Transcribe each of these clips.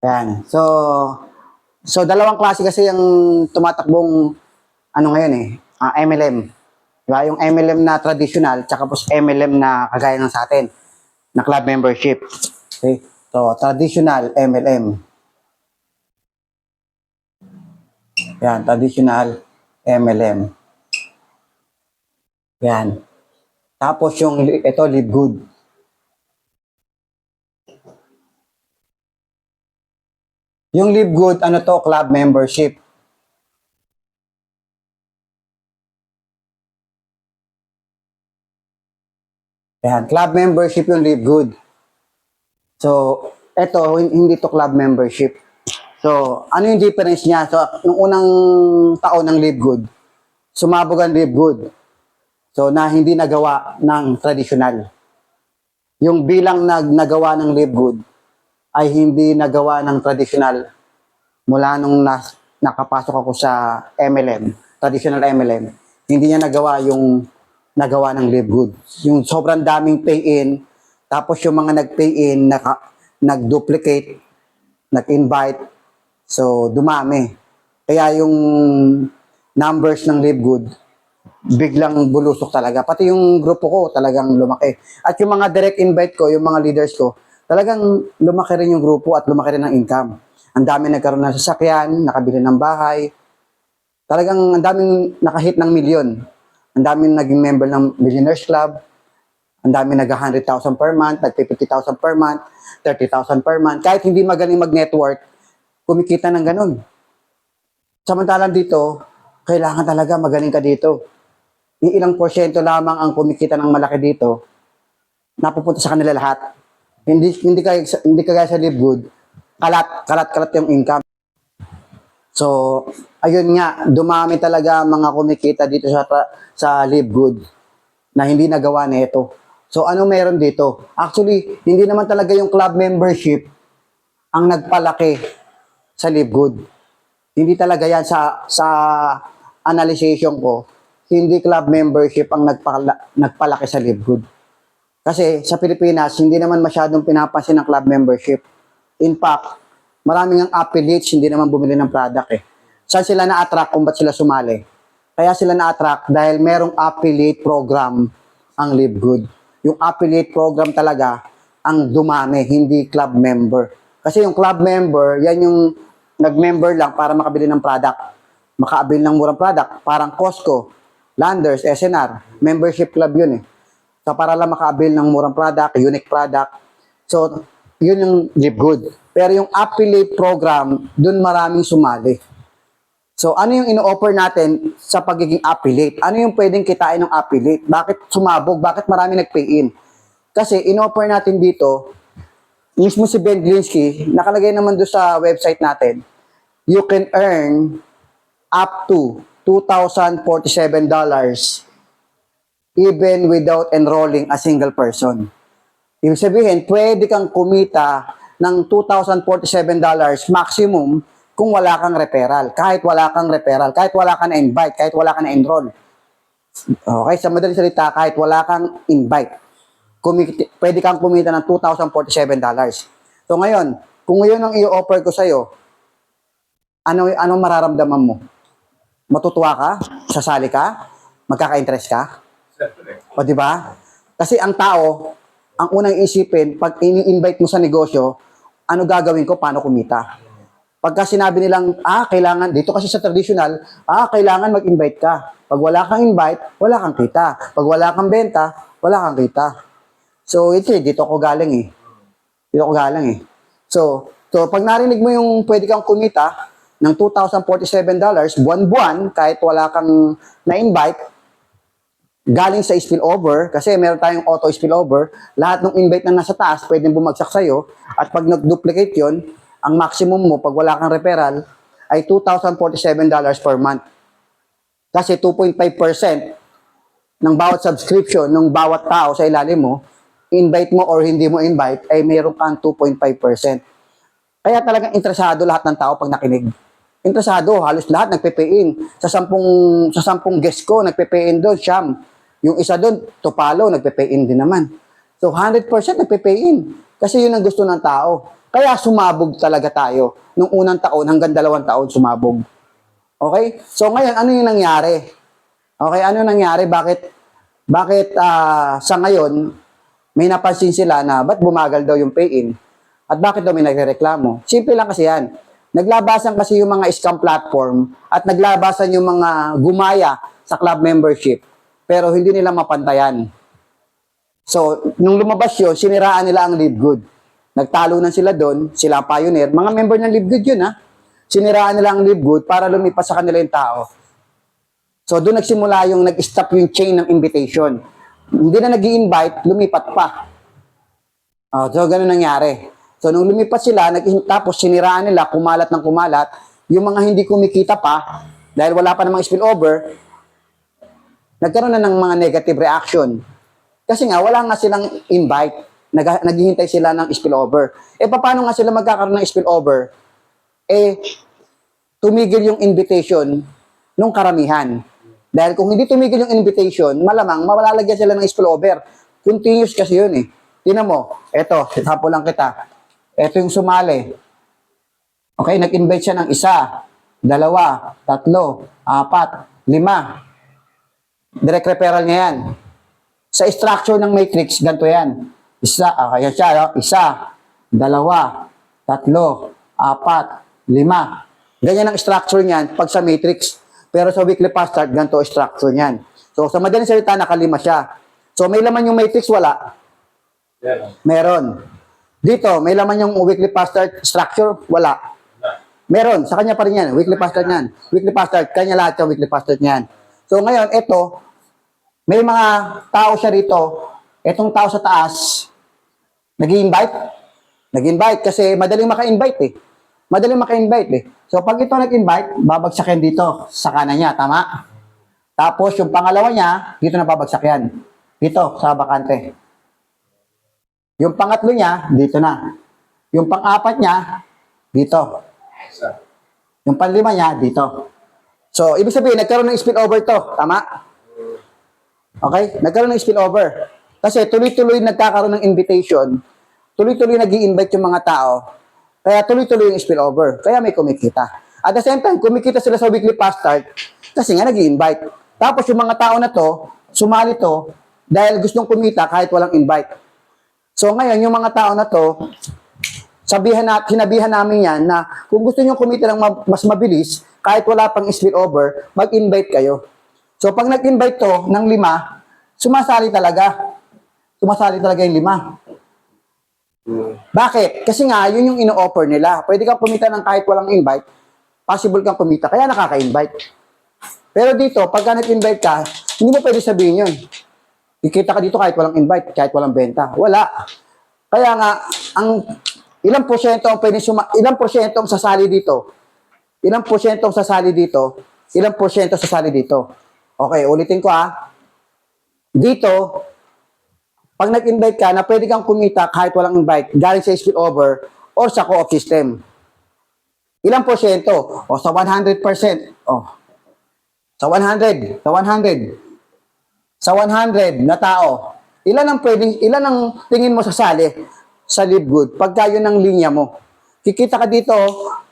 Yan. So dalawang klase kasi yung tumatakbong ano ngayon MLM. Diba? Yung MLM na traditional, tsaka po MLM na kagaya ng sa atin, na club membership. Okay? So, traditional MLM. Yan, traditional MLM. Yan. Tapos yung ito, Live Good. Yung Live Good, ano to, club membership. Yan, club membership yung Live Good. So, ito, hindi to club membership. So, ano yung difference niya? So, nung unang taon ng Live Good, sumabog ang Live Good. So, na hindi nagawa ng traditional. Yung bilang nagawa ng Live Good ay hindi nagawa ng traditional mula nung nakapasok ako sa MLM, traditional MLM. Hindi niya nagawa yung nagawa ng Live Good. Yung sobrang daming pay-in, tapos yung mga nag-pay-in, nag-duplicate, nag-invite, so dumami. Kaya yung numbers ng Live Good, biglang bulusok talaga. Pati yung grupo ko talagang lumaki. At yung mga direct invite ko, yung mga leaders ko, talagang lumaki rin yung grupo at lumaki rin ang income. Ang dami nagkaroon ng sasakyan, nakabili ng bahay. Talagang ang daming nakahit ng milyon. Ang daming naging member ng Millionaires Club. Ang daming nag-100,000 per month, nag-50,000 per month, 30,000 per month. Kahit hindi magaling mag-network, kumikita ng ganun. Samantalang dito, kailangan talaga magaling ka dito. Yung ilang porsyento lamang ang kumikita ng malaki dito, napupunta sa kanila lahat. Hindi kagaya sa Live Good, kalat yung income. So, ayun nga, dumami talaga mga kumikita dito sa Live Good na hindi nagawa nito. So, ano meron dito? Actually, hindi naman talaga yung club membership ang nagpalaki sa Live Good. Hindi talaga yan sa analyzation ko. Hindi club membership ang nagpalaki sa Live Good. Kasi sa Pilipinas, hindi naman masyadong pinapansin ng club membership. In fact, maraming ang affiliates hindi naman bumili ng product eh. Saan sila na-attract kung ba't sila sumali? Kaya sila na-attract dahil merong affiliate program ang Live Good. Yung affiliate program talaga ang dumami, hindi club member. Kasi yung club member, yan yung nag-member lang para makabili ng product. Makaabil ng murang product. Parang Costco, Landers, SNR. Membership club yun eh. So, para lang makaabil ng murang product, unique product. So, yun yung Live Good. Pero yung affiliate program, dun maraming sumali. So, ano yung ino-offer natin sa pagiging affiliate? Ano yung pwedeng kitain ng affiliate? Bakit sumabog? Bakit marami nag-pay-in? Kasi, ino-offer natin dito, mismo si Ben Glinsky, nakalagay naman doon sa website natin, you can earn up to $2,047 even without enrolling a single person. Ibig sabihin, pwede kang kumita ng $2,047 maximum kung wala kang referral. Kahit wala kang referral, kahit wala kang na-invite, kahit wala kang na-enroll. Okay, sa madaling salita, kahit wala kang invite, pwede kang kumita ng $2,047. So ngayon, kung ngayon ang i-offer ko sa'yo, ano mararamdaman mo? Matutuwa ka? Sasali ka? Magkaka-interest ka? O di ba? Kasi ang tao, ang unang isipin, pag ini-invite mo sa negosyo, ano gagawin ko, paano kumita? Pagka sinabi nilang, kailangan, dito kasi sa traditional, kailangan mag-invite ka. Pag wala kang invite, wala kang kita. Pag wala kang benta, wala kang kita. So, ito dito ako galing eh. Dito ako galing eh. So pag narinig mo yung pwede kang kumita ng $2,047 buwan-buwan, kahit wala kang na-invite, galing sa spillover, kasi meron tayong auto spillover, lahat ng invite na nasa taas, pwedeng bumagsak sa'yo, at pag nag-duplicate yon, ang maximum mo, pag wala kang referral, ay $2,047 per month. Kasi 2.5% ng bawat subscription, ng bawat tao sa ilalim mo, invite mo or hindi mo invite, ay meron kang 2.5%. Kaya talagang interesado lahat ng tao pag nakinig. Interesado, halos lahat nagpe-pay-in. Sa 10 guest ko, nagpe-pay-in doon, siyam. Yung isa doon, Tupalo, nagpe-pay-in din naman. So, 100% nagpe-pay-in. Kasi yun ang gusto ng tao. Kaya sumabog talaga tayo. Nung unang taon hanggang 2 taon sumabog. Okay? So ngayon, ano yung nangyari? Okay, ano yung nangyari? Bakit sa ngayon, may napansin sila na ba't bumagal daw yung pay-in? At bakit daw may nagrereklamo? Simple lang kasi yan. Naglabasan kasi yung mga scam platform at naglabasan yung mga gumaya sa club membership pero hindi nila mapantayan. So, nung lumabas yun, siniraan nila ang Live Good. Nagtalunan sila doon, sila pioneer. Mga member ng Live Good yun, ha? Siniraan nila ang Live Good para lumipas sa kanila yung tao. So, doon nagsimula yung nag-stop yung chain ng invitation. Hindi na nag-i-invite, lumipat pa. So, ganun nangyari. So, nung lumipat sila, tapos siniraan nila, kumalat ng kumalat, yung mga hindi kumikita pa, dahil wala pa namang spillover, nagkaroon na ng mga negative reaction. Kasi nga, wala nga silang invite. Naghihintay sila ng spillover. Paano nga sila magkakaroon ng spillover? Tumigil yung invitation nung karamihan. Dahil kung hindi tumigil yung invitation, malamang malalagyan sila ng spillover. Continuous kasi yun eh. Tingnan mo, eto, tapo lang kita. Eto yung sumali. Okay, nag-invite siya ng 1, 2, 3, 4, 5. Direct referral niya yan. Sa structure ng matrix, ganito yan. Kaya siya, 1, 2, 3, 4, 5. Ganyan ang structure niyan pag sa matrix. Pero sa weekly fast start, ganito ang structure niyan. So, sa madaling salita, nakalima siya. So, may laman yung matrix, wala? Meron. Dito, may laman yung weekly fast start structure, wala? Meron. Sa kanya pa rin yan. Weekly fast start niyan. Weekly fast start, kanya lahat yung weekly fast start niyan. So, ngayon, ito, may mga tao siya rito. Etong tao sa taas, nag-i-invite. Nag-invite kasi madaling maka-invite eh. Madaling maka-invite eh. So, pag ito nag-invite, babagsak yan dito sa kanan niya. Tama? Tapos, yung pangalawa niya, dito na babagsak yan. Dito, sa bakante. Yung pangatlo niya, dito na. Yung pang-apat niya, dito. Yung panlima niya, dito. So, ibig sabihin, nagkaroon ng spillover to. Tama? Okay? Nagkaroon ng spillover. Kasi tuloy-tuloy nagkakaroon ng invitation, tuloy-tuloy nag-i-invite yung mga tao, kaya tuloy-tuloy yung spillover. Kaya may kumikita. At the same time, kumikita sila sa weekly fast start kasi nga nag-i-invite. Tapos yung mga tao na to, sumali to dahil gustong kumita kahit walang invite. So ngayon, yung mga tao na to, hinabihan namin yan na kung gusto nyo kumita ng mas mabilis, kahit wala pang spillover, mag-invite kayo. So, pag nag-invite to ng 5, sumasali talaga. Sumasali talaga yung 5. Bakit? Kasi nga, yun yung ino-offer nila. Pwede kang kumita ng kahit walang invite, possible kang kumita, kaya nakaka-invite. Pero dito, pagka nag-invite ka, hindi mo pwede sabihin yun. Kikita ka dito kahit walang invite, kahit walang benta. Wala. Kaya nga, ilang porsyento ang ilang porsyento ang sasali dito? Ilang porsyento ang sasali dito? Ilang porsyento sasali dito? Okay, ulitin ko ha. Dito, pag nag-invite ka na pwede kang kumita kahit walang invite, galing sa spillover or sa co-op system. Ilang porsyento? O sa 100%. O, sa 100. Sa 100 na tao, ilan ang tingin mo sasali sa Live Good pagka yun ang linya mo? Kikita ka dito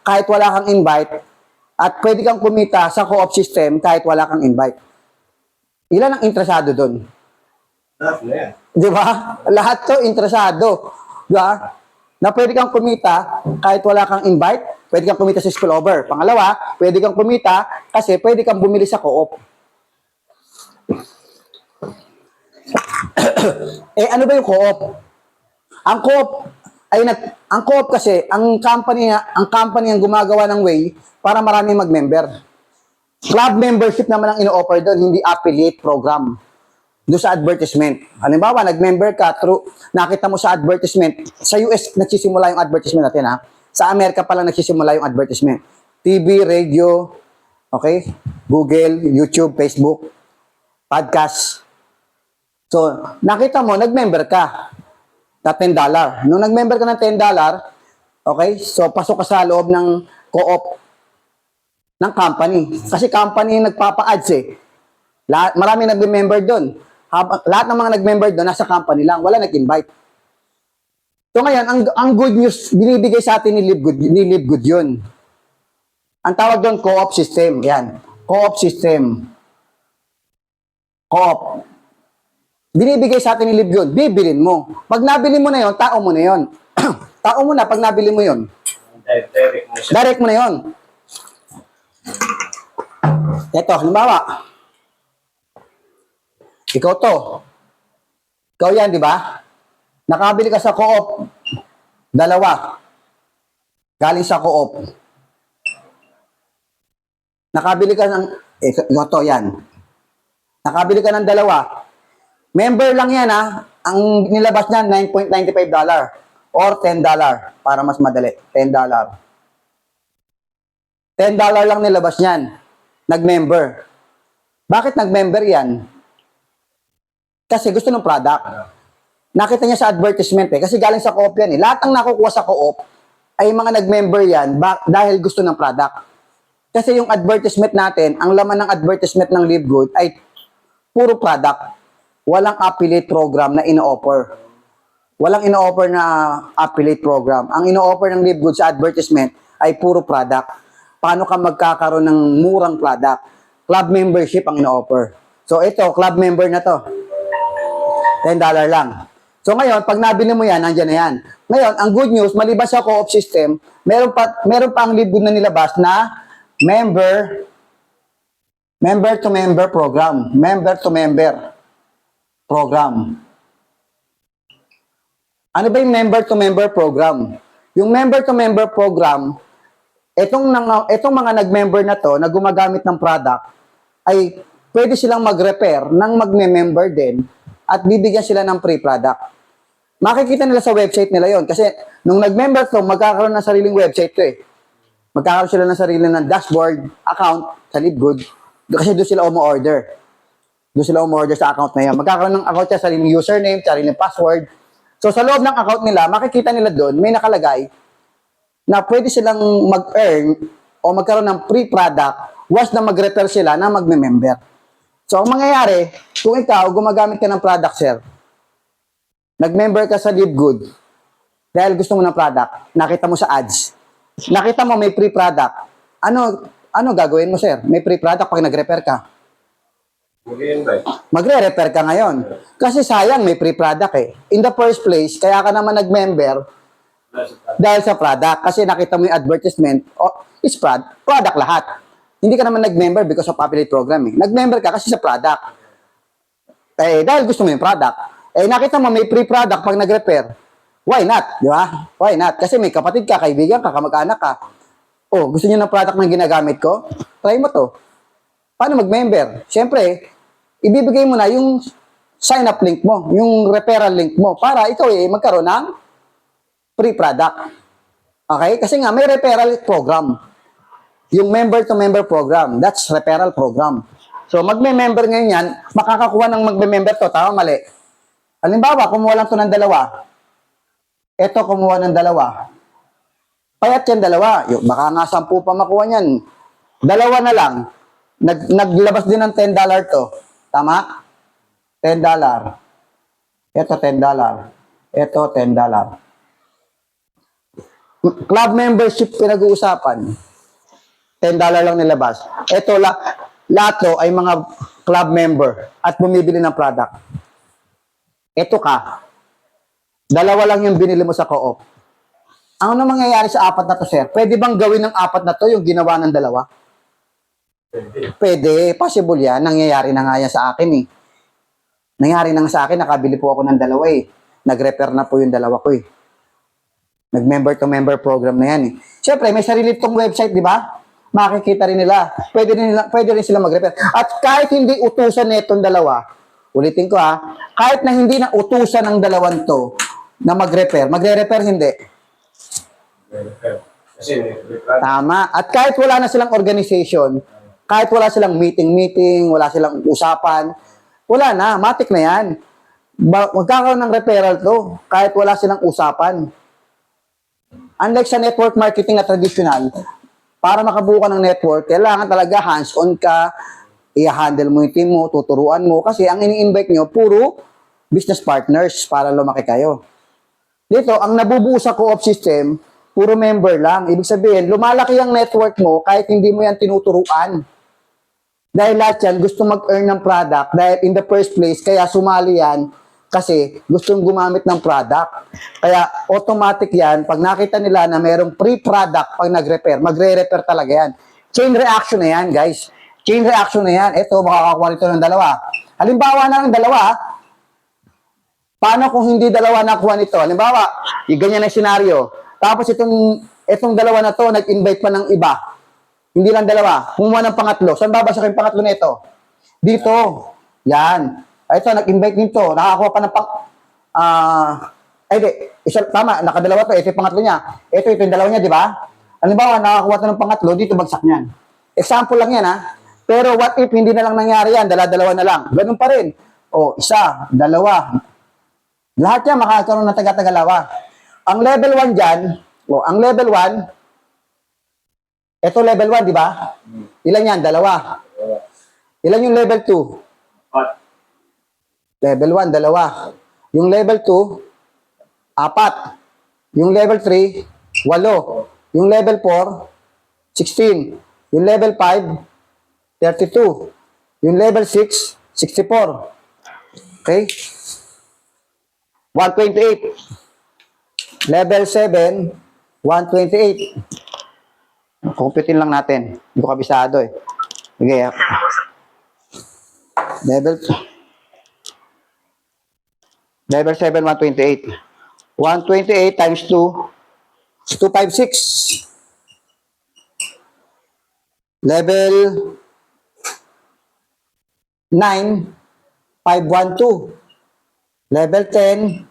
kahit wala kang invite at pwede kang kumita sa co-op system kahit wala kang invite. Ilan ang interesado doon? Di ba? Lahat to interesado. Di ba? Na pwede kang kumita kahit wala kang invite, pwede kang kumita sa spillover. Pangalawa, pwede kang kumita kasi pwede kang bumili sa co-op. Ano ba yung co-op? Ang co-op kasi ang company ang gumagawa ng way para maraming mag-member. Club membership naman ang ino-offer doon, hindi affiliate program. Doon sa advertisement. Halimbawa, nag-member ka nakita mo sa advertisement, sa US nagsisimula yung advertisement natin ha. Sa Amerika pa lang nagsisimula yung advertisement. TV, radio, okay? Google, YouTube, Facebook, podcast. So, nakita mo, nag-member ka na $10. Nung nag-member ka ng $10, okay? So, pasok ka sa loob ng co-op ng company. Kasi company yung nagpapa-ads eh. Marami nag-member doon. Lahat ng mga nag-member doon, nasa company lang. Wala nag-invite. So ngayon, ang good news, binibigay sa atin ni Live Good yun. Ang tawag doon, co-op system. Yan. Co-op system. Co-op. Binibigay sa atin ni Live Good. Bibilin mo. Pag nabili mo na yon, tao mo na yon. Tao mo na pag nabili mo yon. Direct mo na yon. Ito, halimbawa. Ikaw to. Ikaw yan, di ba? Nakabili ka sa co-op. Dalawa. Galing sa co-op. Nakabili ka ng, ikaw to, yan. Nakabili ka ng dalawa. Member lang yan, ha. Ang nilabas niya, $9.95 or $10 para mas madali. $10. $10 lang nilabas niyan. Nag-member. Bakit nag-member yan? Kasi gusto ng product. Nakita niya sa advertisement eh. Kasi galing sa co-op yan eh. Lahat ng nakukuha sa co-op ay mga nag-member yan dahil gusto ng product. Kasi yung advertisement natin, ang laman ng advertisement ng Live Good ay puro product. Walang affiliate program na ino-offer. Walang ino-offer na affiliate program. Ang ino-offer ng Live Good sa advertisement ay puro product. Paano ka magkakaroon ng murang product? Club membership ang ino-offer. So ito, club member na to. $10 lang. So ngayon, pag nabili mo yan, nandiyan na yan. Ngayon, ang good news, maliban sa co-op system, meron pa ang Live Good na nilabas na member to member program. Member to member program. Ano ba yung member to member program? Yung member to member program, itong mga nag-member na to, na gumagamit ng product, ay pwede silang mag-repair ng magme-member din at bibigyan sila ng free product. Makikita nila sa website nila yon kasi nung nag-member to, magkakaroon ng sariling website to eh. Magkakaroon sila ng sarili ng dashboard, account sa Live Good. Kasi doon sila umu-order. Doon sila umu-order sa account na yan. Magkakaroon ng account niya, sariling username, sariling password. So sa loob ng account nila, makikita nila doon, may nakalagay na pwede silang mag-earn o magkaroon ng free product once na mag-refer sila na magme-member. So ang mangyayari, kung ikaw gumagamit ka ng product, sir, nag-member ka sa Live Good dahil gusto mo ng product, nakita mo sa ads, nakita mo may free product, ano gagawin mo, sir? May free product pag nag-refer ka. Magre-refer ka ngayon. Kasi sayang, may free product eh. In the first place, kaya ka naman nag-member dahil sa product. Kasi nakita mo yung advertisement, it's product lahat. Hindi ka naman nag-member because of affiliate program eh. Nag-member ka kasi sa product. Eh, dahil gusto mo yung product. Eh, nakita mo may free product pag nag-refer. Why not? Di ba? Why not? Kasi may kapatid ka, kaibigan ka, kamag-anak ka. Oh, gusto niyo ng product na ginagamit ko? Try mo to. Paano mag-member? Siyempre, ibibigay mo na yung sign-up link mo, yung referral link mo, para ikaw magkaroon ng free product. Okay? Kasi nga, may referral program. Yung member-to-member program, that's referral program. So, magme-member ngayon yan, makakakuha ng magme-member to, tama, mali. Halimbawa, kumuha lang to ng dalawa. Ito, kumuha ng dalawa. Payat yan dalawa. Baka nga 10 pa makuha niyan. Dalawa na lang. Naglabas din ng $10 to. Tama? $10. Ito, $10. Ito, $10. Club membership pinag-uusapan. $10 lang nilabas. Ito, lahat to ay mga club member at bumibili ng product. Ito ka. Dalawa lang yung binili mo sa co-op. Ano mangyayari sa 4 na to, sir? Pwede bang gawin ng 4 na to yung ginawa ng dalawa? Pwede. Possible yan. Nangyayari na nga yan sa akin eh. Nangyari na nga sa akin, nakabili po ako ng dalawa eh. Nag-refer na po yung dalawa ko eh. Nag-member to member program na yan eh. Siyempre, may sarili tong website, di ba? Makikita rin nila. Pwede rin sila mag-refer. At kahit hindi utusan netong dalawa, ulitin ko ha, kahit na hindi na utusan ng dalawan to na mag-refer, magre-refer hindi. Tama. At kahit wala na silang organization, kahit wala silang meeting, wala silang usapan, wala na, matik na yan. Magkakaroon ng referral to, kahit wala silang usapan. Unlike sa network marketing na traditional, para makabuo ka ng network, kailangan talaga hands-on ka, i-handle mo yung team mo, tuturuan mo, kasi ang ini-invite nyo, puro business partners para lumaki kayo. Dito, ang nabubuo sa co-op system, puro member lang. Ibig sabihin, lumalaki ang network mo kahit hindi mo yan tinuturuan. Dahil lahat yan, gusto mag-earn ng product. Dahil in the first place, kaya sumali yan kasi gustong gumamit ng product. Kaya automatic yan, pag nakita nila na mayroong free product pag nag-repair, magre-repair talaga yan. Chain reaction na yan, guys. Chain reaction na yan. Ito, makakakuha nito ng dalawa. Halimbawa na ng dalawa, paano kung hindi dalawa nakuha nito? Halimbawa, yung ganyan na senaryo. Tapos itong dalawa na to, nag-invite pa ng iba. Hindi lang dalawa. Kumuha ng pangatlo. Saan babasa yung pangatlo nito? Dito. Yan. Ito, nag-invite nito. Nakakuha pa ng di. Tama, nakadalawa to. Ito yung pangatlo niya. Ito yung dalawa niya, di ba? Halimbawa, nakakuha to ng pangatlo, dito bagsak niyan. Example lang yan, ha? Pero what if hindi na lang nangyari yan? Dala-dalawa na lang. Ganun pa rin. O, isa, dalawa. Lahat yan makakaroon ng taga-tagalawa. Ang level 1 dyan, ang level 1, ito level 1, di ba? Ilan yan? Dalawa. Ilan yung level 2? Level 1, dalawa. Yung level 2, 4. Yung level 3, 8. Yung level 4, 16. Yung level 5, 32. Yung level 6, 64. Okay? 128. Level 7, 128. Kumpitin lang natin. Hindi ko kabisado eh. Okay. Level 7, 128. 128 times 2, 256. Level 9, 512. Level 10,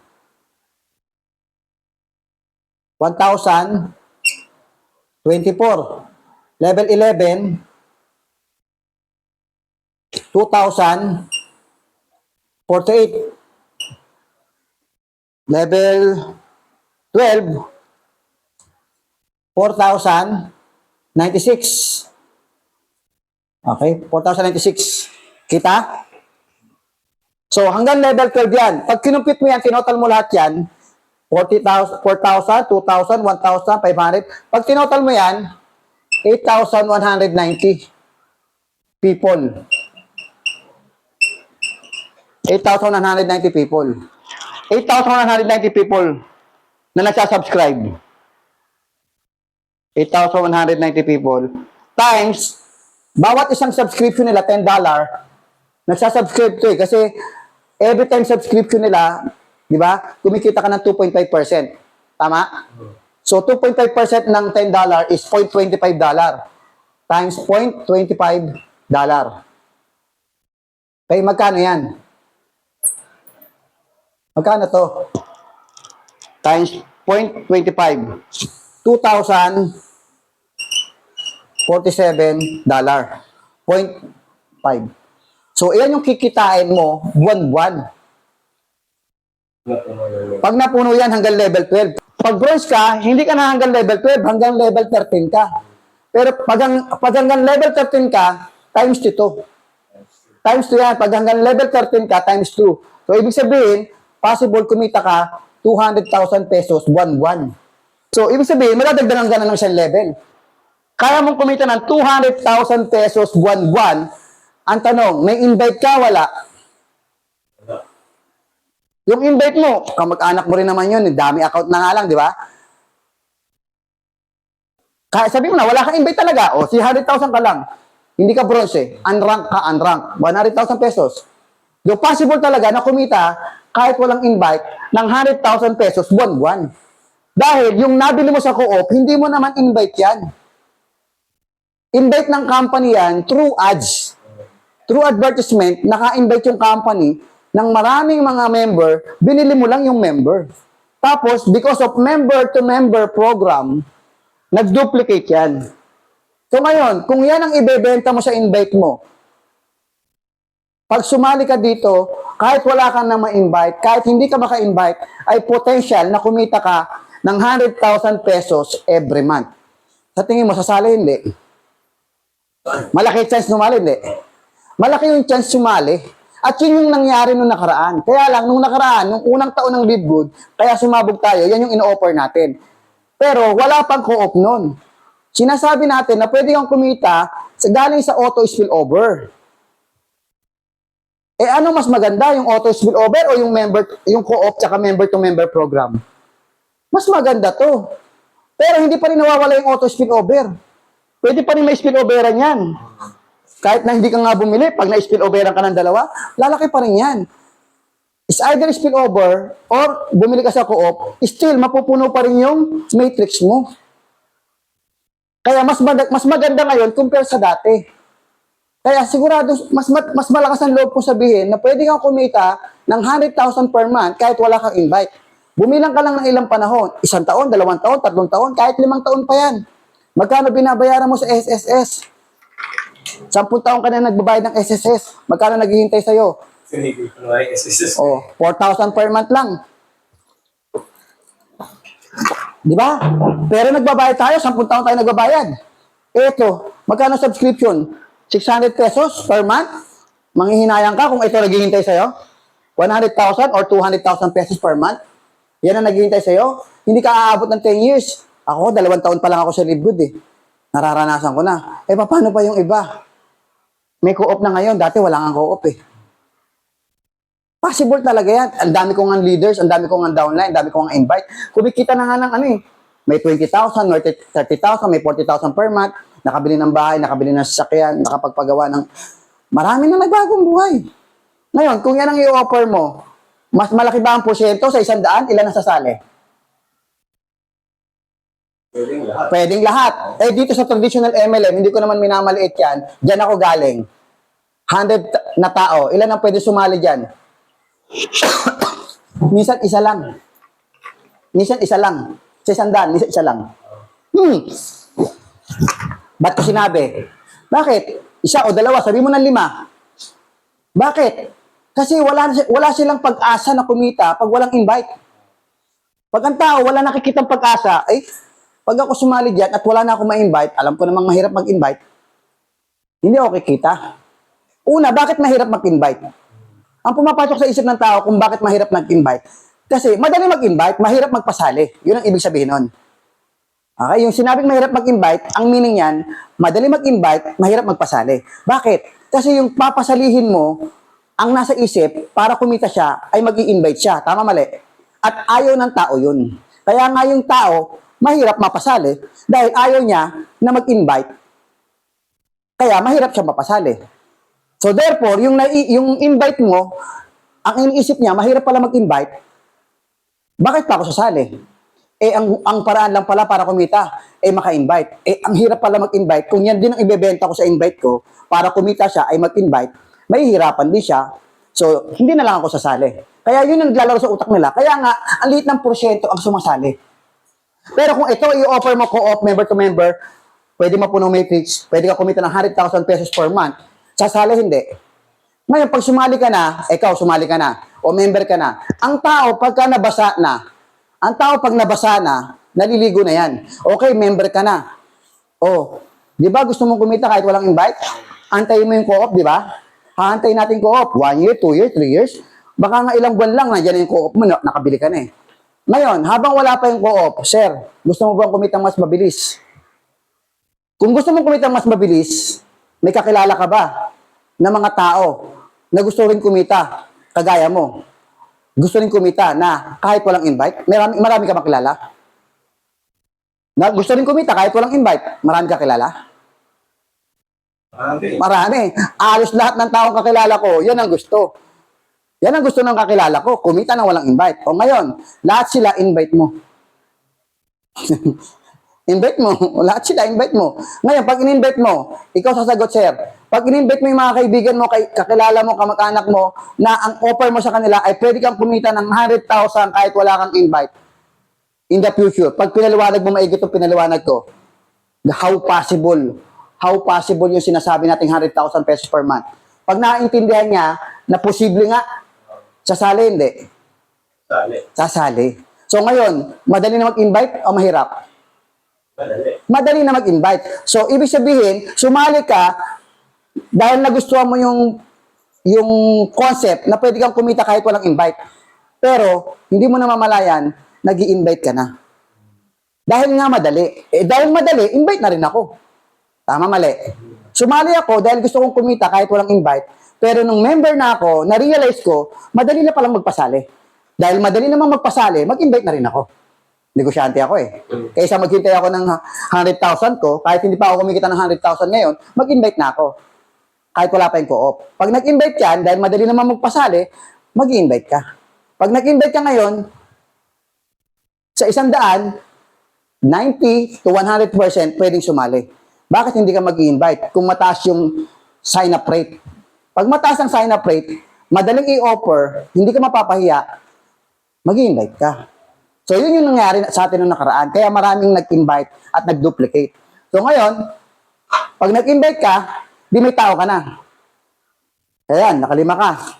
1,024. Level 11, 2,048. Level 12, 4,096. Okay, 4,096. Kita? So, hanggang level 12 yan. Pag kinumpit mo yan, tinotal mo lahat yan, 40,000, 4,000, 2,000, 1,500. Pag tinotal mo yan, 8,190 people. 8,190 people. 8,190 people na nagsasubscribe. 8,190 people times bawat isang subscription nila $10. Nagsasubscribe to eh kasi every time subscription nila, di ba? Kumikita ka ng 2.5%. Tama? So 2.5% ng $10 is $0.25 times $0.25. Okay, magkano yan? Magkano to? Times 0.25. $2,047. 0.5. So, iyan yung kikitain mo buwan-buwan. Pag napuno yan hanggang level 12. Pag bronze ka, hindi ka na hanggang level 12, hanggang level 13 ka. Pero pag hanggang level 13 ka, times 2 to. Times 2 yan. Pag hanggang level 13 ka, times 2. So, ibig sabihin, possible kumita ka 200,000 pesos buwan-buwan. So, ibig sabihin, madadagdagan ka na ng isang level. Kaya mong kumita ng 200,000 pesos buwan-buwan. Ang tanong, may invite ka, wala? Yung invite mo, kamag-anak mo rin naman yun, dami account na nga lang, di ba? Kaya sabi mo na, wala kang invite talaga. O, 100,000 ka lang. Hindi ka bronze eh. Unrank ka, unrank. 100,000 pesos. Yung possible talaga na kumita, kahit walang invite, ng 100,000 pesos buwan-buwan. Dahil yung nabili mo sa co-op, hindi mo naman invite yan. Invite ng company yan through ads. Through advertisement, naka-invite yung company ng maraming mga member, binili mo lang yung member. Tapos, because of member-to-member program, nag-duplicate yan. So ngayon, kung yan ang ibebenta mo sa invite mo, pag sumali ka dito, kahit wala kang na ma-invite, kahit hindi ka maka-invite, ay potential na kumita ka ng 100,000 pesos every month. Sa tingin mo, sasali hindi? Malaki chance sumali, hindi? Malaki yung chance sumali. At yun yung nangyari nung nakaraan. Kaya lang, nung nakaraan, nung unang taon ng Live Good, kaya sumabog tayo, yan yung ino-offer natin. Pero wala pang co-op nun. Sinasabi natin na pwede kang kumita galing sa auto spillover. Eh ano mas maganda, yung auto spillover o yung co-op tsaka member to member program? Mas maganda to. Pero hindi pa rin nawawala yung auto spillover. Pwede pa rin may spilloveran yan. Kahit na hindi ka nga bumili, pag na-spilloveran ka ng dalawa, lalaki pa rin yan. It's either spillover or bumili ka sa co-op, still mapupuno pa rin yung matrix mo. Kaya mas maganda ngayon compare sa dati. Kaya sigurado, mas malakas ang loob ko sabihin na pwede kang kumita ng 100,000 per month kahit wala kang invite. Bumilang ka lang ng ilang panahon, 1 taon, 2 taon, 3 taon, kahit 5 taon pa yan. Magkano binabayaran mo sa SSS? 10 taon ka na nagbabayad ng SSS. Magkano naghihintay sa'yo? Oh, 4,000 per month lang. Di ba? Pero nagbabayad tayo, 10 taon tayo nagbabayad. Ito, magkano subscription? 600 pesos per month? Manghihinayang ka kung ito naghihintay sa'yo? 100,000 or 200,000 pesos per month? Yan ang naghihintay sa'yo? Hindi ka aabot ng 10 years. Ako, 2 taon pa lang ako sa Live Good eh. Nararanasan ko na. Eh, paano pa yung iba? May co-op na ngayon. Dati wala kang co-op eh. Possible talaga yan. Ang dami kong nga leaders, ang dami kong nga downline, ang dami kong nga invite. Kumikita na nga ng ano eh. May 20,000, may 30,000, may 40,000 per month. Nakabili ng bahay, nakabili ng sasakyan, nakapagpagawa ng... Marami na nagbagong buhay. Ngayon, kung yan ang i-offer mo, mas malaki ba ang porsyento sa 100? Ilan ang sasali? Pwedeng lahat. Eh, dito sa traditional MLM, hindi ko naman minamaliit yan. Diyan ako galing. 100 na tao. Ilan ang pwede sumali dyan? Minsan isa lang. Minsan isa lang. Sa 100, minsan isa lang. Ba't ko sinabi? Bakit? Isa o dalawa, sabi mo ng 5. Bakit? Kasi wala silang pag-asa na kumita pag walang invite. Pag ang tao wala nakikitang pag-asa, ay, pag ako sumali dyan at wala na ako ma-invite, alam ko namang mahirap mag-invite, hindi ako kikita. Una, bakit mahirap mag-invite? Ang pumapasok sa isip ng tao kung bakit mahirap mag-invite. Kasi madali mag-invite, mahirap magpasali. Yun ang ibig sabihin nun. Okay, yung sinabing mahirap mag-invite, ang meaning yan, madali mag-invite, mahirap magpasali. Bakit? Kasi yung papasalihin mo, ang nasa isip, para kumita siya, ay mag-i-invite siya. Tama, mali? At ayaw ng tao yun. Kaya nga yung tao, mahirap mapasali dahil ayaw niya na mag-invite. Kaya mahirap siya mapasali. So therefore, yung invite mo, ang iniisip niya, mahirap pala mag-invite, bakit pa ako sasali? Eh, ang paraan lang pala para kumita, eh, maka-invite. Eh, ang hirap pala mag-invite. Kung yan din ang ibebenta ko sa invite ko, para kumita siya ay mag-invite, mahihirapan din siya. So, hindi na lang ako sasali. Kaya yun ang naglalaro sa utak nila. Kaya nga, ang liit ng porsyento ang sumasali. Pero kung ito i-offer mo co-op, member to member, pwede mapuno matrix, pwede ka kumita ng 100,000 pesos per month, sasali hindi. Ngayon, pag sumali ka na, ikaw sumali ka na, o member ka na, ang tao pagka nabasa na, naliligo na yan. Okay, member ka na. Oh, di ba gusto mong kumita kahit walang invite? Antayin mo yung co-op, di ba? Haantayin natin co-op. 1 year, 2 years, 3 years. Baka nga ilang buwan lang, nandiyan yung co-op mo, nakabili ka na eh. Ngayon, habang wala pa yung co-op, sir, gusto mo bang kumita mas mabilis? Kung gusto mong kumita mas mabilis, may kakilala ka ba na mga tao na gusto rin kumita, kagaya mo? Gusto rin kumita na kahit walang invite? Marami ka makilala? Na gusto rin kumita kahit walang invite? Marami ka kilala? Marami. Alos lahat ng taong kakilala ko, yan ang gusto. Yan ang gusto ng kakilala ko, kumita na walang invite. O ngayon, lahat sila invite mo. Invite mo. Lahat sila invite mo. Ngayon, pag in-invite mo, ikaw sasagot, sir. Pag in-invite mo yung mga kaibigan mo, kakilala mo, kamag-anak mo, na ang offer mo sa kanila ay pwede kang kumita ng 100,000 kahit wala kang invite. In the future, pag pinaliwanag mo maigit yung pinaliwanag ko, how possible yung sinasabi nating 100,000 pesos per month. Pag naiintindihan niya na posible nga, sasali hindi? Sasali. So ngayon, madali na mag-invite o mahirap? Madali na mag-invite. So, ibig sabihin, sumali ka dahil nagustuhan mo yung yung concept na pwede kang kumita kahit walang invite. Pero, hindi mo namamalayan, nag-i-invite ka na. Dahil nga madali. Dahil madali, invite na rin ako. Tama, mali. Sumali ako dahil gusto kong kumita kahit walang invite. Pero nung member na ako, na-realize ko, madali na palang magpasali. Dahil madali namang magpasali, mag-invite na rin ako. Negosyante ako eh. Kaysa maghintay ako ng 100,000 ko, kahit hindi pa ako kumikita ng 100,000 ngayon, mag-invite na ako. Kahit wala pa yung co-op. Pag nag-invite ka, dahil madali naman magpasali, mag-invite ka. Pag nag-invite ka ngayon, sa 100, 90 to 100% pwedeng sumali. Bakit hindi ka mag-invite kung mataas yung sign-up rate? Pag mataas ang sign-up rate, madaling i-offer, hindi ka mapapahiya, mag-invite ka. So, yun yung nangyari sa atin noong nakaraan. Kaya maraming nag-invite at nag-duplicate. So, ngayon, pag nag-invite ka, di may tao ka na. Ayan, nakalima ka.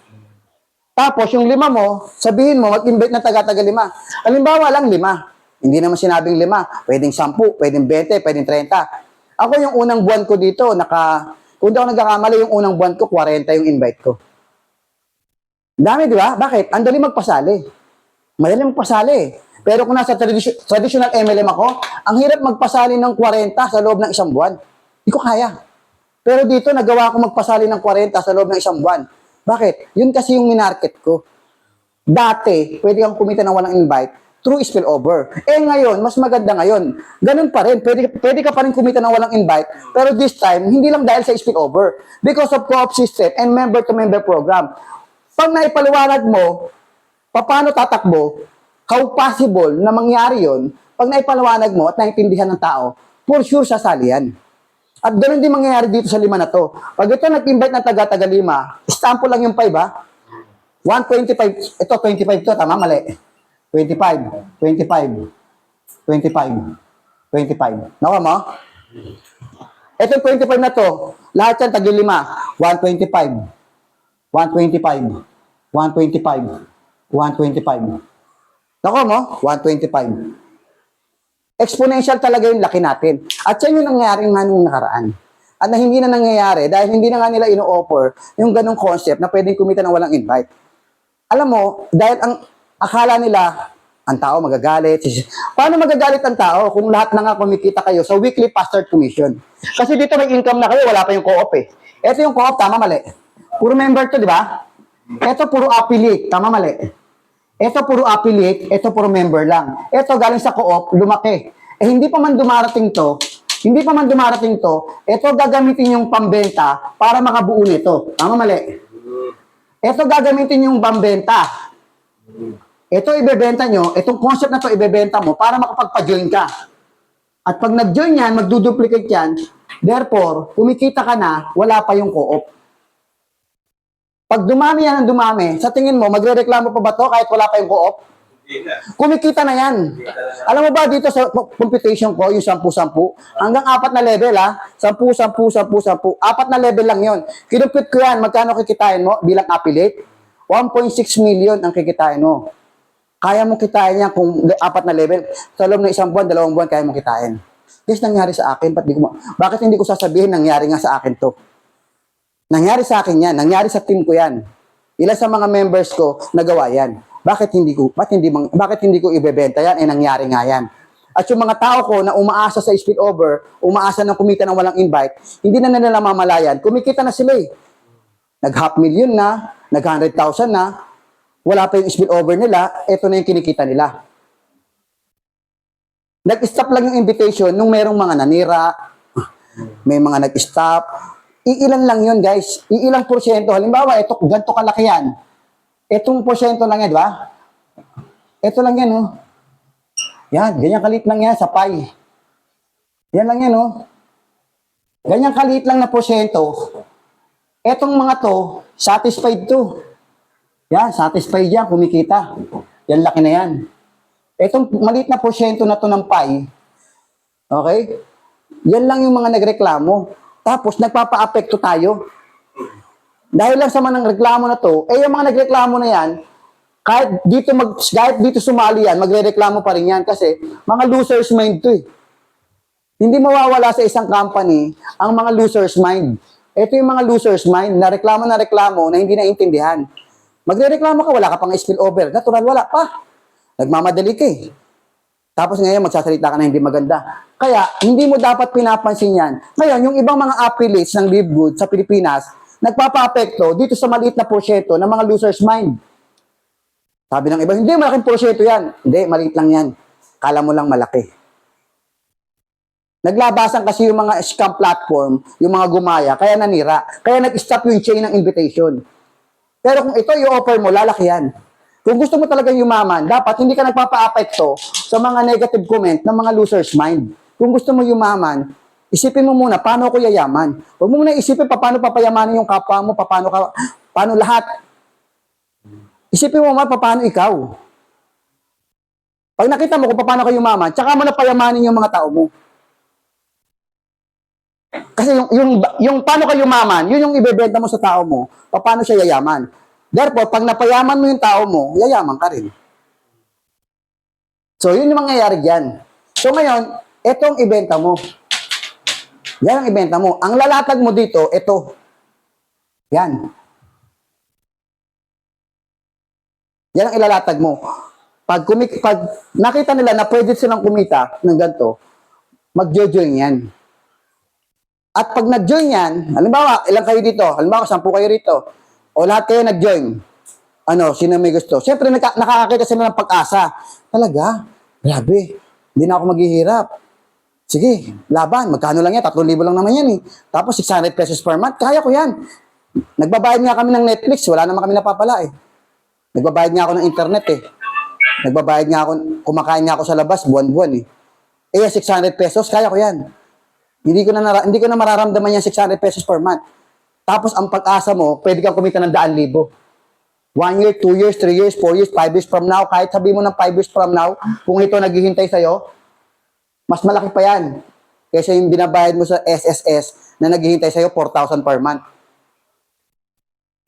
Tapos, yung 5 mo, sabihin mo, mag-invite na taga-taga 5. Halimbawa lang 5. Hindi naman sinabing 5. Pwedeng 10, pwedeng 20, pwedeng 30. Ako yung unang buwan ko dito, kung di ako nagkakamali, yung unang buwan ko, 40 yung invite ko. Dami, di ba? Bakit? Ang dali magpasali. Madali magpasali. Pero kung nasa traditional MLM ako, ang hirap magpasali ng 40 sa loob ng 1 buwan. Hindi ko kaya. Pero dito, nagawa ko magpasali ng 40 sa loob ng 1 buwan. Bakit? Yun kasi yung minarket ko. Dati, pwede kang kumita ng walang invite through spillover. Ngayon, mas maganda ngayon. Ganun pa rin. Pwede ka pa rin kumita ng walang invite, pero this time, hindi lang dahil sa spillover. Because of co-op system and member-to-member program. Pag naipaliwanag mo, paano tatakbo, how possible na mangyari yon, pag naipaliwanag mo at naintindihan ng tao, for sure sasali yan. At ganoon din mangyayari dito sa 5 na to. Pag ito nag-invite ng taga-taga 5, stampo lang yung 5 ha. 125, ito 25 to, tama, mali. 25, 25, 25, 25. Nakuha mo? Ito 25 na to, lahat yan tagi 5. 125, 125, 125, 125. Nakuha mo? 125. Exponential talaga yung laki natin. At yan yung nangyari nga nung nakaraan. At na hindi na nangyayari dahil hindi na nga nila ino-offer yung ganong concept na pwedeng kumita ng walang invite. Alam mo, dahil ang akala nila, ang tao magagalit. Paano magagalit ang tao kung lahat na nga kumikita kayo sa weekly password commission? Kasi dito may income na kayo, wala pa yung co-op eh. Ito yung co-op, tama mali. Puro member to, di ba? Ito puro affiliate, tama mali. Ito puro affiliate, ito puro member lang. Ito galing sa co-op, lumaki. Hindi pa man dumarating to, ito gagamitin yung pambenta para makabuo nito. Tama mali. Ito gagamitin yung pambenta. Ito ibebenta nyo, itong concept na to ibebenta mo para makapagpa-join ka. At pag nag-join yan, magduduplicate yan, therefore, kumikita ka na, wala pa yung co-op. Pag dumami yan ang dumami, sa tingin mo, magre-reklamo pa ba to kahit wala pa yung co-op? Kumikita na yan. Alam mo ba dito sa computation ko, yung 10-10, hanggang 4 na level ha, 10-10-10-10, 4 na level lang yon. Kinupit ko yan, magkano kikitain mo bilang affiliate? 1.6 million ang kikitain mo. Kaya mo kitain yan kung 4 na level. Sa loob ng 1 buwan, 2 buwan, kaya mo kitain. Yes, nangyari sa akin. Bakit hindi ko sasabihin nangyari nga sa akin to? Nangyari sa akin yan. Nangyari sa team ko yan. Ilan sa mga members ko nagawa yan. Bakit hindi ko ibebenta yan? Nangyari nga yan. At yung mga tao ko na umaasa sa spillover, umaasa ng kumita ng walang invite, hindi na nila mamalayan. Kumikita na sila eh. Nag-500,000 na, nag-100,000 na, wala pa yung spillover nila, ito na yung kinikita nila. Nag-stop lang yung invitation nung merong mga nanira, may mga nag-stop. Iilan lang yun, guys. Iilang porsyento. Halimbawa, ito, ganito kalaki yan. Itong porsyento lang yan, di ba? Ito lang yan, oh. Yan, ganyan kalit lang yan sa pie. Yan lang yan, oh. Ganyan kalit lang na porsyento. Etong mga to, satisfied to. Yan, satisfied yan, kumikita. Yan, laki na yan. Etong maliit na porsyento na to ng pie, okay? Yan lang yung mga nagreklamo. Tapos, nagpapa-apekto tayo. Dahil lang sa mga reklamo na to, yung mga nagreklamo na yan, kahit dito sumali yan, magre-reklamo pa rin yan kasi mga loser's mind to eh. Hindi mawawala sa isang company ang mga loser's mind. Ito yung mga loser's mind na reklamo na hindi naintindihan. Magre-reklamo ka, wala ka pang spillover. Natural, wala pa. Nagmamadali ka eh. Tapos ngayon, magsasalita ka na hindi maganda. Kaya, hindi mo dapat pinapansin yan. Ngayon, yung ibang mga affiliates ng Live Good sa Pilipinas, nagpapa-apekto dito sa maliit na porsyento ng mga loser's mind. Sabi ng iba, hindi, malaking porsyento yan. Hindi, maliit lang yan. Kala mo lang malaki. Naglabasan kasi yung mga scam platform, yung mga gumaya, kaya nanira. Kaya nag-stop yung chain ng invitation. Pero kung ito i-offer mo, lalaki yan. Kung gusto mo talagang yumaman, dapat hindi ka nagpapa-apekto sa mga negative comment ng mga loser's mind. Kung gusto mo yumaman, isipin mo muna, paano ko yayaman? Huwag mo muna isipin paano papayamanin yung kapwa mo, paano lahat. Isipin mo muna paano ikaw. Pag nakita mo kung paano ka yumaman, tsaka mo na payamanin yung mga tao mo. Kasi yung paano ka yumaman, yun yung ibebenta mo sa tao mo, paano siya yayaman. Therefore, pag napayaman mo yung tao mo, yayaman ka rin. So, yun yung mangyayari dyan. So, ngayon, etong ibenta mo. Yan ang ibenta mo. Ang lalatag mo dito, ito. Yan. Yan ang ilalatag mo. Pag nakita nila na pwede silang kumita ng ganito, mag-join yan. At pag nag-join yan, halimbawa, ilang kayo dito? Halimbawa, 10 kayo rito. O lahat kayo nag-join. Sino may gusto? Siyempre, nakakakita sila ng pag-asa. Talaga? Grabe. Hindi na ako maghihirap. Sige, laban. Magkano lang yan? 3,000 lang naman yan eh. Tapos 600 pesos per month. Kaya ko yan. Nagbabayad nga kami ng Netflix. Wala naman kami napapala eh. Nagbabayad nga ako ng internet eh. Nagbabayad nga ako, kumakain nga ako sa labas buwan-buwan eh. 600 pesos, kaya ko yan. Hindi ko na mararamdaman yan 600 pesos per month. Tapos ang pag-asa mo, pwede kang kumita ng 100,000. 1 year, 2 years, 3 years, 4 years, 5 years from now, kahit sabi mo ng 5 years from now, kung ito naghihintay sa'yo, mas malaki pa yan. Kaysa yung binabayad mo sa SSS na naghihintay sa'yo 4,000 per month.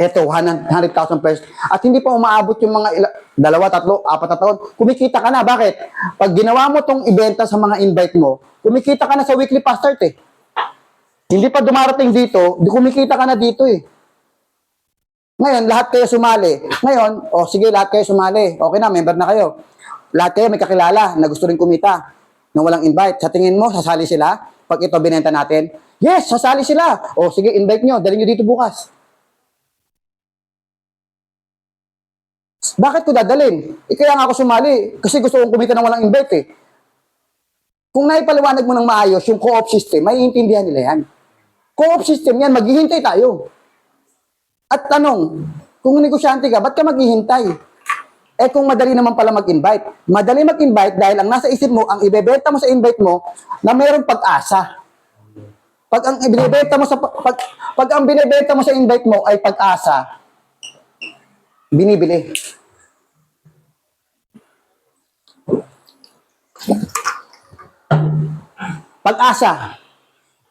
Ito, 100,000 pesos. At hindi pa umaabot yung mga 2, 3, 4 na taon. Kumikita ka na. Bakit? Pag ginawa mo tong ibenta sa mga invite mo, kumikita ka na sa weekly fast start eh. Hindi pa dumarating dito, kumikita ka na dito eh. Ngayon, lahat kayo sumali. Ngayon, sige, lahat kayo sumali. Okay na, member na kayo. Lahat kayo may kakilala na gusto rin kumita na walang invite. Sa tingin mo, sasali sila? Pag ito binenta natin? Yes, sasali sila. Sige, invite nyo. Dali nyo dito bukas. Bakit ko dadalhin? Kaya nga ako sumali. Kasi gusto kong kumita ng walang invite eh. Kung naipaliwanag mo ng maayos yung co-op system, may intindihan nila yan. Co-op system yan, maghihintay tayo. At tanong, kung negosyante ka, ba't ka maghihintay? Kung madali naman pala mag-invite. Madali mag-invite dahil ang nasa isip mo, ang ibebenta mo sa invite mo, na mayroong pag-asa. Pag ang binibenta mo sa invite mo ay pag-asa, binibili. Pag-asa.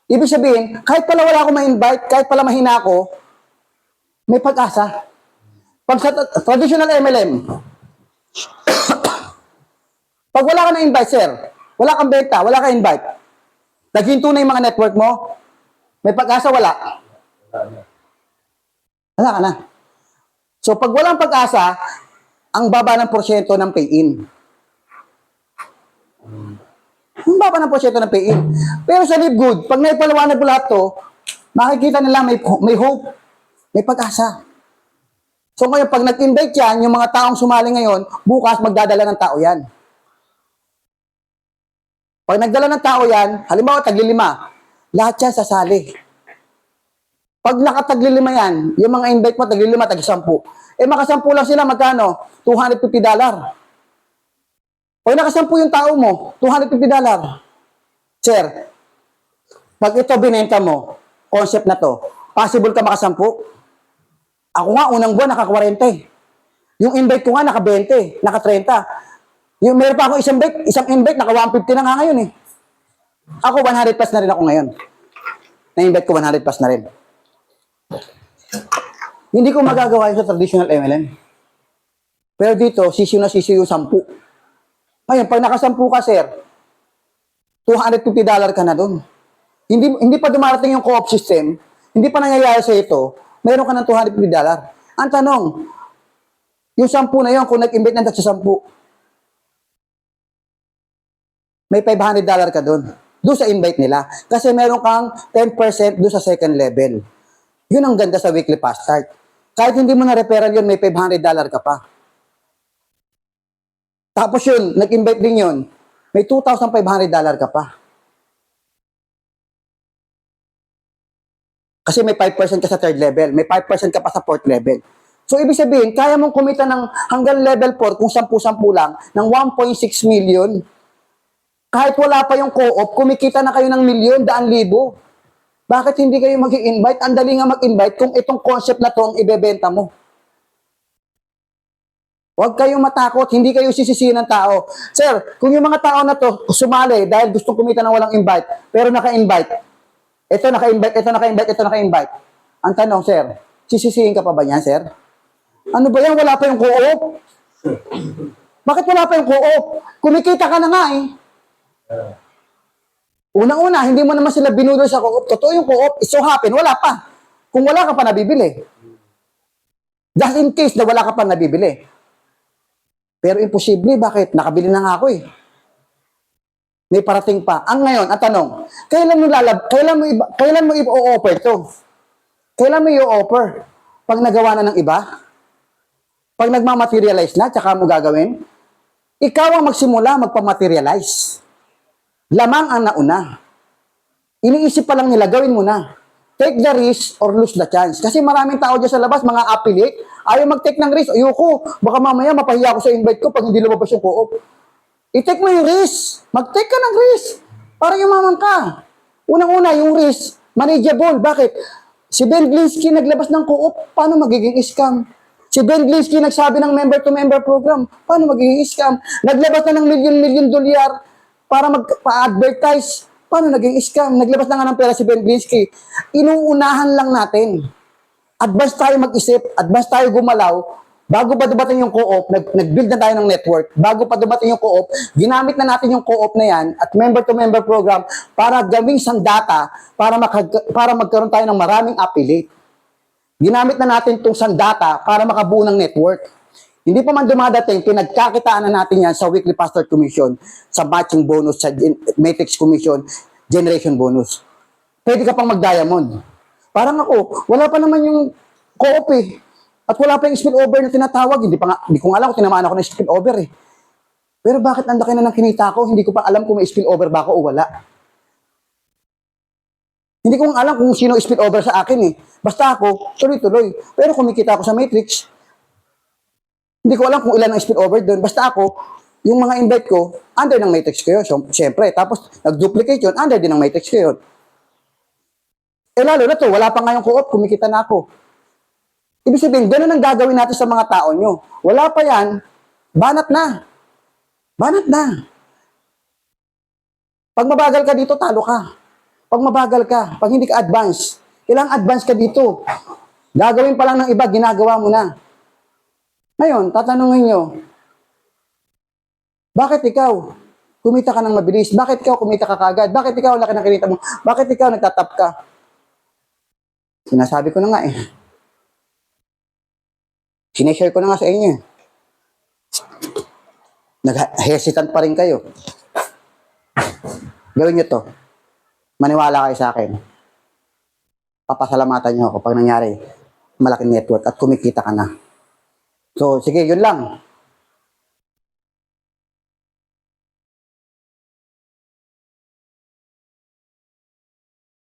Ibig sabihin, kahit pala wala akong ma-invite, kahit pala mahina ako, may pag-asa. Pag sa traditional MLM, pag wala ka na-invite, sir, wala kang benta, wala kang invite, naghinto na yung mga network mo, may pag-asa, wala. Wala ka na. So, pag walang pag-asa, ang baba ng porsyento ng pay-in. Ang baba ng porsyento ng pay-in. Pero sa Live Good, pag naipaliwanag mo lahat to, makikita nila may hope, may pag-asa. So ngayon, pag nag-invite yan, yung mga taong sumali ngayon, bukas magdadala ng tao yan. Pag nagdala ng tao yan, halimbawa tagli-5, lahat yan sasali. Pag nakatagli-5 yan, yung mga invite mo, tagli-5, tagli-10. Makasampu lang sila, magkano? $250. Pag nakasampu yung tao mo, $250. Sir, pag ito binenta mo, concept na to, possible ka makasampu? Ako nga, unang buwan, naka-40. Yung invite ko nga, naka-20, naka-30. Yung meron pa ako isang invite, naka-150 na nga ngayon eh. Ako, 100 plus na rin ako ngayon. Na-invite ko, 100 plus na rin. Hindi ko magagawa yun sa traditional MLM. Pero dito, sisiyo na sisiyo yung 10. Ngayon, pag naka-10 ka, sir, $250 ka na doon. Hindi pa dumarating yung co-op system, hindi pa nangyayari sa ito, meron ka ng $250. Ang tanong, yung 10 na yun, kung nag-invite ng sa 10, may $500 ka doon. Doon sa invite nila. Kasi meron kang 10% doon sa second level. Yun ang ganda sa weekly fast start. Kahit hindi mo na referral yun, may $500 ka pa. Tapos yun, nag-invite din yun, may $2,500 ka pa. Kasi may 5% ka sa third level, may 5% ka pa sa fourth level. So, ibig sabihin, kaya mong kumita ng hanggang level 4, kung 10-10 lang, ng 1.6 million. Kahit wala pa yung co-op, kumikita na kayo ng milyon, daan libo. Bakit hindi kayo mag-i-invite? Ang dali nga mag-invite kung itong concept na to ang ibebenta mo. Huwag kayong matakot, hindi kayo sisisihin ng tao. Sir, kung yung mga tao na to sumali dahil gustong kumita ng walang invite, pero naka-invite, ito naka-invite, ito naka-invite, ito naka-invite. Ang tanong, sir, sisisihin ka pa ba niyan, sir? Ano ba yan? Wala pa yung co-op? Bakit wala pa yung co-op? Kumikita ka na nga eh. Unang-una, hindi mo naman sila binudol sa co-op. Totoo yung co-op, it so happen, wala pa. Kung wala ka pa nabibili. Just in case na wala ka pa nabibili. Pero imposible, bakit? Nakabili na nga ako eh. May parating pa. Ang ngayon, ang tanong, kailan mo i-offer to? Kailan mo i-offer? Pag nagawa na ng iba? Pag nagmamaterialize na, tsaka mo gagawin? Ikaw ang magsimula, magpamaterialize. Lamang ang nauna. Iniisip pa lang nila, gawin mo na. Take the risk or lose the chance. Kasi maraming tao dyan sa labas, mga affiliate, ayaw mag-take ng risk. Ayoko, baka mamaya mapahiya ako sa invite ko pag hindi lumabas yung co-op. I-take mo yung risk. Mag-take ka ng risk. Para yumaman ka. Unang-una, yung risk, manageable. Bakit? Si Ben Glinsky naglabas ng co-op, paano magiging scam? Si Ben Glinsky nagsabi ng member-to-member program, paano magiging scam? Naglabas na ng milyon-milyon dolyar para magpa-advertise. Paano naging scam? Naglabas na nga ng pera si Ben Glinsky. Inuunahan lang natin. Advance tayo mag-isip, advance tayo gumalaw. Bago pa dumating yung co-op, nag-build na tayo ng network. Bago pa dumating yung co-op, ginamit na natin yung co-op na yan at member-to-member program para gawing sandata para magkaroon tayo ng maraming affiliate. Ginamit na natin itong sandata para makabuo ng network. Hindi pa man dumadating, pinagkakitaan na natin yan sa weekly pastor commission, sa matching bonus, sa matrix commission, generation bonus. Pwede ka pang mag-diamond. Parang ako, wala pa naman yung co-op eh. At wala pa yung spillover na tinatawag. Hindi ko alam kung tinamaan ako ng spillover eh. Pero bakit ang laki na ng kinita ko? Hindi ko pa alam kung may spillover ba ako o wala. Hindi ko alam kung sino spillover sa akin eh. Basta ako, tuloy-tuloy. Pero kumikita ako sa matrix. Hindi ko alam kung ilan ang spillover doon. Basta ako, yung mga invite ko, under ng matrix ko yun. So, siyempre, tapos nag-duplicate yun, under din ng matrix ko yun. Eh lalo na to, wala pa nga yung co-op, kumikita na ako. Ibig sabihin, ganun ang gagawin natin sa mga tao nyo. Wala pa yan, banat na. Banat na. Pag mabagal ka dito, talo ka. Pag mabagal ka, pag hindi ka advance, kailangan advance ka dito. Gagawin pa lang ng iba, ginagawa mo na. Ngayon, tatanungin nyo, bakit ikaw kumita ka ng mabilis? Bakit ikaw kumita ka kagad? Bakit ikaw laki ng kinita mo? Bakit ikaw nagtatap ka? Sinasabi ko na nga eh. Sineshare ko na nga sa inyo. Nag-hesitant pa rin kayo. Gawin nyo to. Maniwala kayo sa akin. Papasalamatan nyo ako pag nangyari malaking network at kumikita ka na. So, sige, yun lang.